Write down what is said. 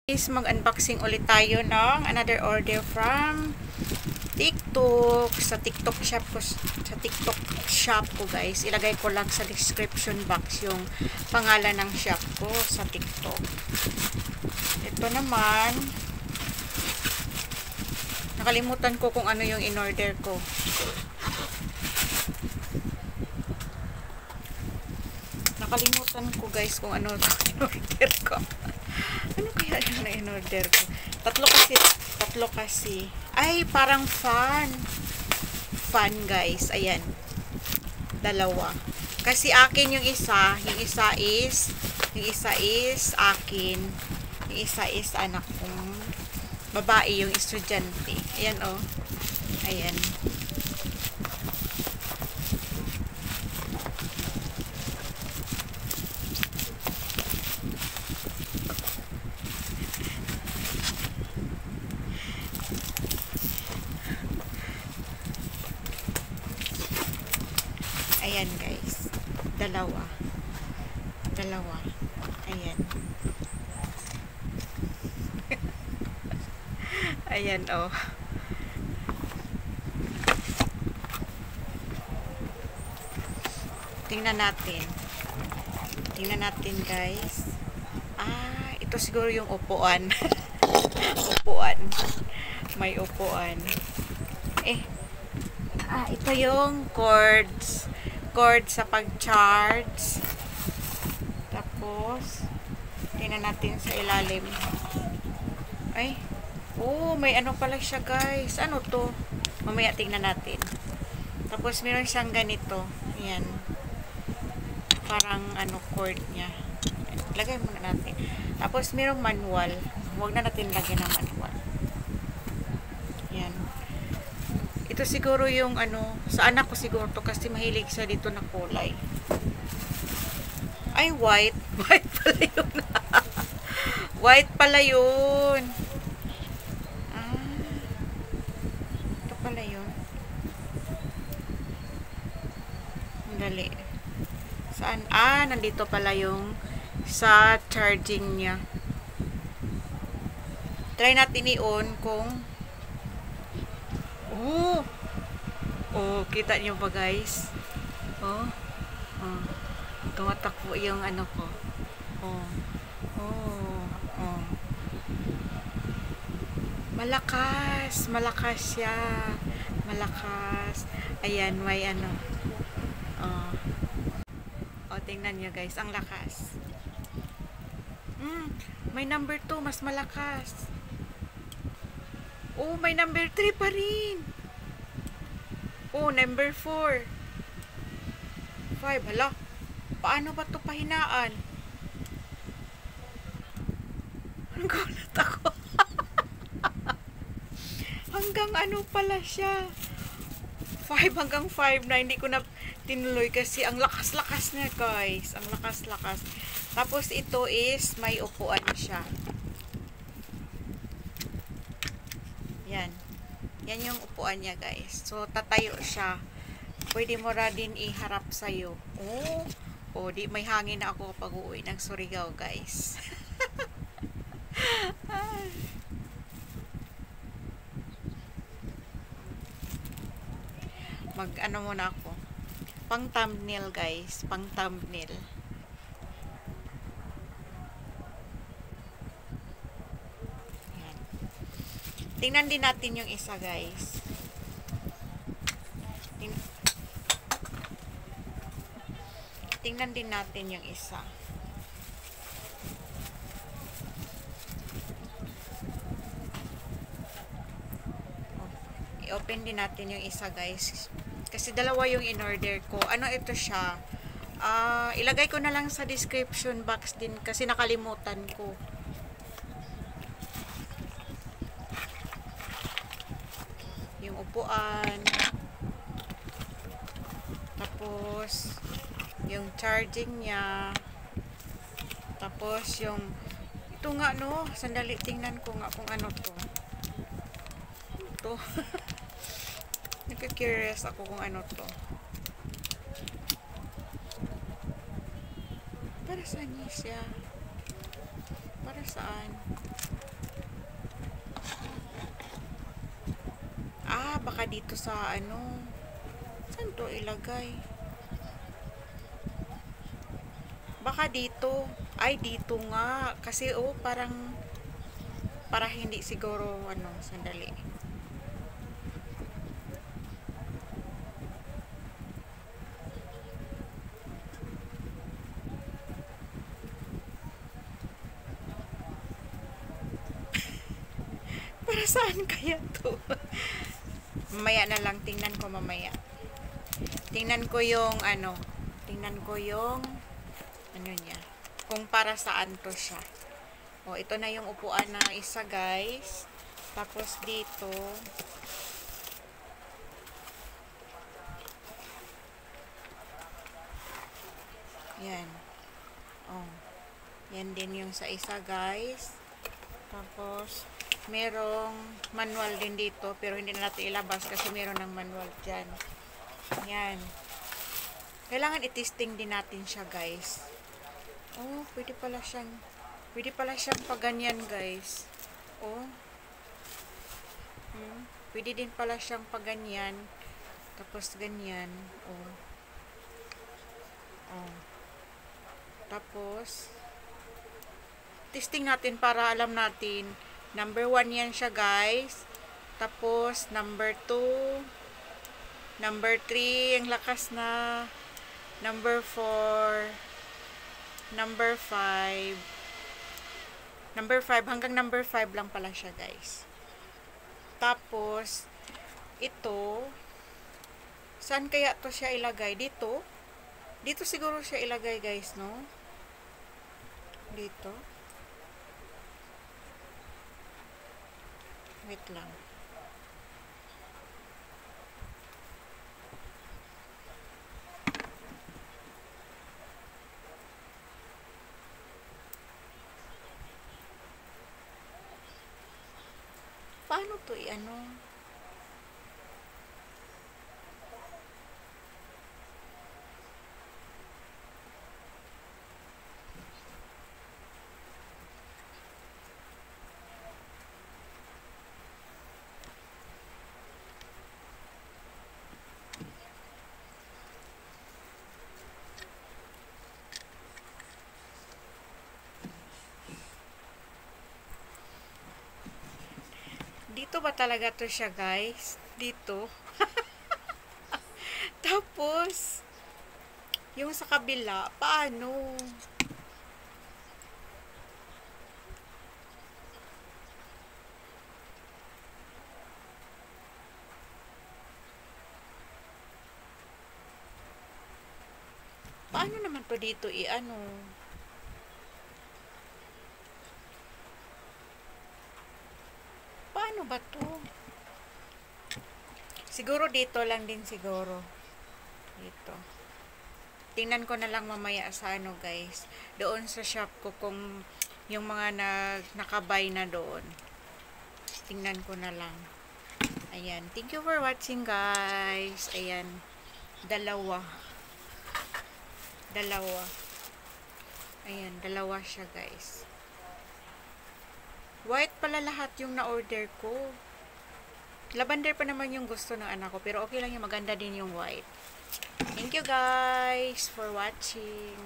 Is mag-unboxing ulit tayo ng another order from TikTok. Sa TikTok shop ko, guys. Ilagay ko lang sa description box yung pangalan ng shop ko sa TikTok. Ito naman, nakalimutan ko kung ano yung in-order ko. Nakalimutan ko, guys, kung ano in-order ko. Ano kaya yung na-in-order ko? Tatlo kasi. Ay, parang fan. Fan, guys. Ayan. Dalawa. Kasi akin yung isa. Yung isa is akin. Yung isa is anak kong babae, yung estudyante. Ayan, oh. Ayan. Ayan, guys. Dalawa. Ayan. Ayan, oh. Tingnan natin, guys. Ito siguro yung upuan. Upuan. May upuan. Ito yung cords sa pag-charge. Tapos tingnan natin sa ilalim. May ano pala siya, guys. Ano to? Mamaya tingnan natin. Tapos meron siyang ganito. Ayan. Parang ano, cord niya. Lagay muna natin. Tapos merong manual. Huwag na natin lagyan ng manual. Ayan. Ito siguro yung ano, sa anak ko siguro to kasi mahilig siya dito na kulay. Ay, white. White pala yun. White pala yun. Ito pala yun. Dali. Saan? Nandito pala yung sa charging niya. Try natin i-on kung kita niyo ba, guys? Tumatakbo yung ano ko. Malakas siya. Malakas. Ayan, may ano. Tingnan niyo, guys, ang lakas. May number 2, mas malakas. May number 3 pa rin. Number 4. 5. Hala. Paano ba ito pahinaan? Ang gulat ako. Hanggang ano pala siya. 5 hanggang 5 na hindi ko na tinuloy kasi ang lakas-lakas niya, guys. Ang lakas-lakas. Tapos ito is may upuan siya. Yan. Yan yung upuan niya, guys. So, tatayo siya. Pwede mo ra din iharap sa'yo. Di may hangin na ako pag uuwi ng Surigao, guys. Ano muna ako. Pang thumbnail, guys. Pang thumbnail. Yan. Tingnan din natin yung isa, guys. Tingnan din natin yung isa. I-open din natin yung isa, guys. Kasi dalawa yung in-order ko. Ano ito siya? Ilagay ko na lang sa description box din kasi nakalimutan ko. Yung upuan. Tapos yung charging niya. Tapos yung ito nga, no? Sandali, tingnan ko nga kung ano to. Ito. Nagka-curious ako kung ano to. Para saan niya siya? Para saan? dito sa ano. Saan to ilagay? Baka dito. Ay, dito nga. Kasi, oh, parang para hindi siguro, ano, sandali. Para saan kaya to? Mamaya na lang. Tingnan ko mamaya. Tingnan ko yung, ano, tingnan ko yung, ano niya. Kung para saan to siya. O, ito na yung upuan na isa, guys. Tapos dito, yan. Oh. Yan din yung sa isa, guys. Tapos, merong manual din dito. Pero hindi na natin ilabas kasi meron ng manual dyan. Yan. Kailangan i-testing din natin siya, guys. Oh, pwede pala siyang paganyan, guys. Oh. Pwede din pala siyang paganyan. Tapos ganyan. Oh. Oh. Tapos, testing natin para alam natin. Number 1 yan siya, guys. Tapos, number 2. Number 3, ang lakas na. Number 4. Number 5. Number 5, hanggang number 5 lang pala siya, guys. Tapos, ito, saan kaya to siya ilagay? Dito? Dito siguro siya ilagay, guys, no? Dito. Wait lang. Paano to i-ano? Dito ba talaga to siya, guys? Dito. Tapos, yung sa kabila, paano? Paano naman to dito i-ano? Paano ba to? Siguro dito lang din siguro. Dito. Tingnan ko na lang mamaya sa ano, guys. Doon sa shop ko kung yung mga nakabay na doon. Tingnan ko na lang. Ayan. Thank you for watching, guys. Ayan. Dalawa. Ayan. Dalawa siya, guys. White pala lahat yung na-order ko. Lavender pa naman yung gusto ng anak ko. Pero okay lang yung maganda din yung white. Thank you, guys, for watching.